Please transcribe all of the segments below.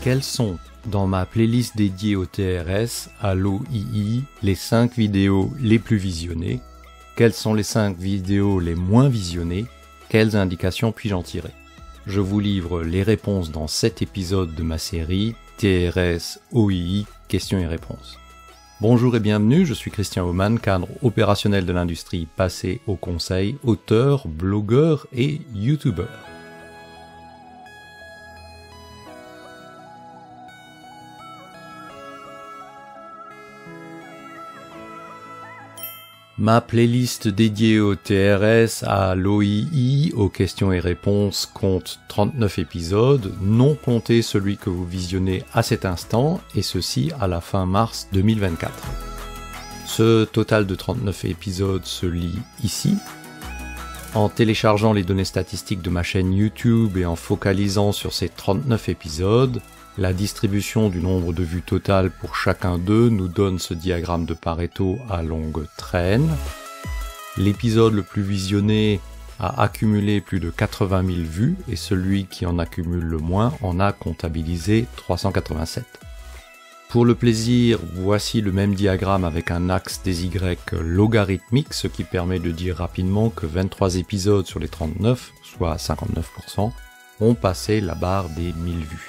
Quelles sont, dans ma playlist dédiée au TRS, à l'OII, les 5 vidéos les plus visionnées? Quelles sont les 5 vidéos les moins visionnées? Quelles indications puis-je en tirer? Je vous livre les réponses dans cet épisode de ma série TRS OII questions et réponses. Bonjour et bienvenue, je suis Christian Aumann, cadre opérationnel de l'industrie passé au conseil, auteur, blogueur et youtubeur. Ma playlist dédiée au TRS, à l'OII, aux questions et réponses, compte 39 épisodes, non compté celui que vous visionnez à cet instant, et ceci à la fin mars 2024. Ce total de 39 épisodes se lit ici. En téléchargeant les données statistiques de ma chaîne YouTube et en focalisant sur ces 39 épisodes, la distribution du nombre de vues totales pour chacun d'eux nous donne ce diagramme de Pareto à longue traîne. L'épisode le plus visionné a accumulé plus de 80 000 vues et celui qui en accumule le moins en a comptabilisé 387. Pour le plaisir, voici le même diagramme avec un axe des Y logarithmique, ce qui permet de dire rapidement que 23 épisodes sur les 39, soit 59%, ont passé la barre des 1000 vues.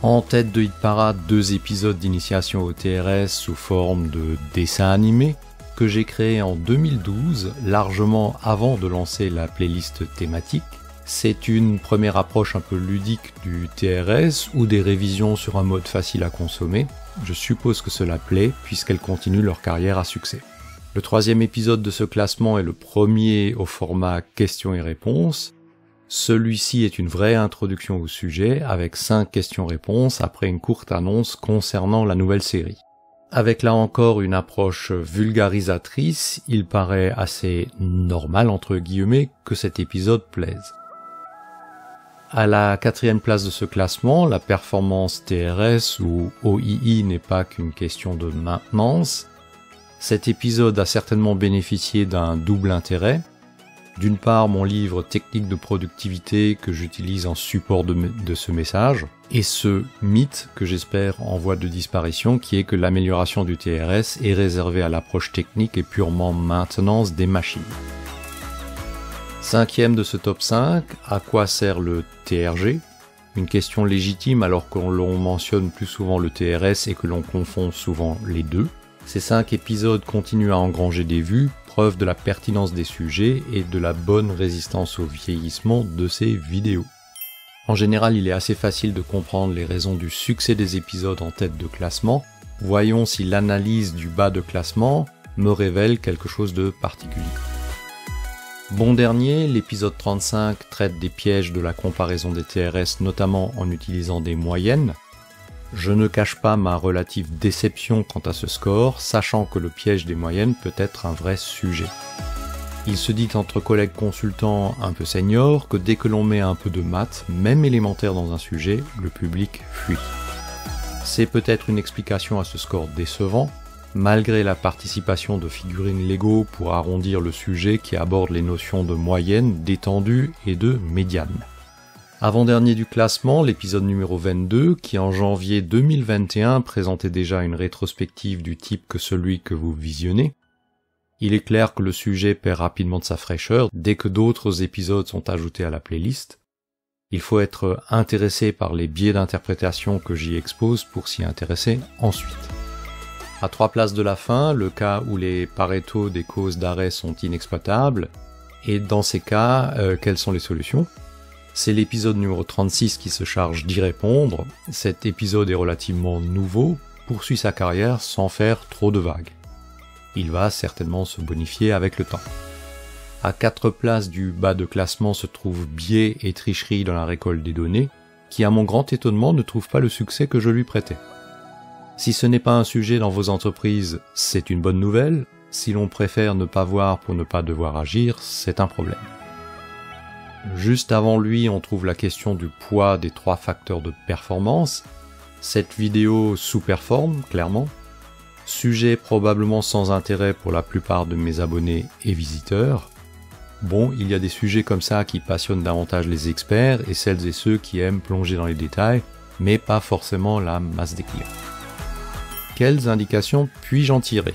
En tête de Hit Parade, 2 épisodes d'initiation au TRS sous forme de dessin animé que j'ai créé en 2012, largement avant de lancer la playlist thématique. C'est une première approche un peu ludique du TRS ou des révisions sur un mode facile à consommer. Je suppose que cela plaît puisqu'elles continuent leur carrière à succès. Le 3e épisode de ce classement est le premier au format questions et réponses. Celui-ci est une vraie introduction au sujet, avec 5 questions-réponses après une courte annonce concernant la nouvelle série. Avec là encore une approche vulgarisatrice, il paraît assez normal entre guillemets que cet épisode plaise. À la 4e place de ce classement, la performance TRS ou OII n'est pas qu'une question de maintenance. Cet épisode a certainement bénéficié d'un double intérêt. D'une part, mon livre Techniques de productivité que j'utilise en support de ce message, et ce mythe que j'espère en voie de disparition qui est que l'amélioration du TRS est réservée à l'approche technique et purement maintenance des machines. 5e de ce top 5, à quoi sert le TRG? Une question légitime alors que l'on mentionne plus souvent le TRS et que l'on confond souvent les deux. Ces 5 épisodes continuent à engranger des vues, preuve de la pertinence des sujets et de la bonne résistance au vieillissement de ces vidéos. En général, il est assez facile de comprendre les raisons du succès des épisodes en tête de classement. Voyons si l'analyse du bas de classement me révèle quelque chose de particulier. Bon dernier, l'épisode 35 traite des pièges de la comparaison des TRS, notamment en utilisant des moyennes. Je ne cache pas ma relative déception quant à ce score, sachant que le piège des moyennes peut être un vrai sujet. Il se dit entre collègues consultants un peu seniors que dès que l'on met un peu de maths, même élémentaire dans un sujet, le public fuit. C'est peut-être une explication à ce score décevant, malgré la participation de figurines Lego pour arrondir le sujet qui aborde les notions de moyenne, d'étendue et de médiane. Avant-dernier du classement, l'épisode numéro 22, qui en janvier 2021 présentait déjà une rétrospective du type que celui que vous visionnez. Il est clair que le sujet perd rapidement de sa fraîcheur dès que d'autres épisodes sont ajoutés à la playlist. Il faut être intéressé par les biais d'interprétation que j'y expose pour s'y intéresser ensuite. À 3 places de la fin, le cas où les Pareto des causes d'arrêt sont inexploitables, et dans ces cas, quelles sont les solutions ? C'est l'épisode numéro 36 qui se charge d'y répondre. Cet épisode est relativement nouveau, poursuit sa carrière sans faire trop de vagues. Il va certainement se bonifier avec le temps. À 4 places du bas de classement se trouvent biais et tricherie dans la récolte des données, qui à mon grand étonnement ne trouve pas le succès que je lui prêtais. Si ce n'est pas un sujet dans vos entreprises, c'est une bonne nouvelle. Si l'on préfère ne pas voir pour ne pas devoir agir, c'est un problème. Juste avant lui, on trouve la question du poids des 3 facteurs de performance. Cette vidéo sous-performe, clairement. Sujet probablement sans intérêt pour la plupart de mes abonnés et visiteurs. Bon, il y a des sujets comme ça qui passionnent davantage les experts et celles et ceux qui aiment plonger dans les détails. mais pas forcément la masse des clients. Quelles indications puis-je en tirer ?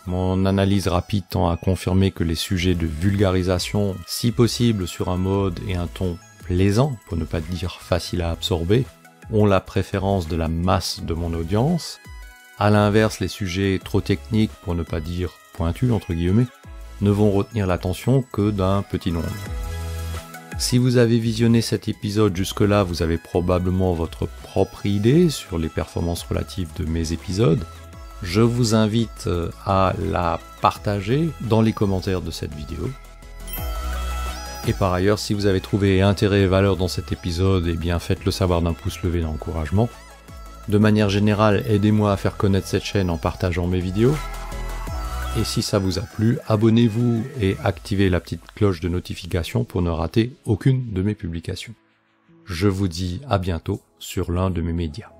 Mon analyse rapide tend à confirmer que les sujets de vulgarisation, si possible sur un mode et un ton plaisant, pour ne pas dire facile à absorber, ont la préférence de la masse de mon audience. À l'inverse, les sujets trop techniques, pour ne pas dire pointus entre guillemets, ne vont retenir l'attention que d'un petit nombre. Si vous avez visionné cet épisode jusque-là, vous avez probablement votre propre idée sur les performances relatives de mes épisodes. Je vous invite à la partager dans les commentaires de cette vidéo. Et par ailleurs, si vous avez trouvé intérêt et valeur dans cet épisode, eh bien faites-le savoir d'un pouce levé d'encouragement. De manière générale, aidez-moi à faire connaître cette chaîne en partageant mes vidéos. Et si ça vous a plu, abonnez-vous et activez la petite cloche de notification pour ne rater aucune de mes publications. Je vous dis à bientôt sur l'un de mes médias.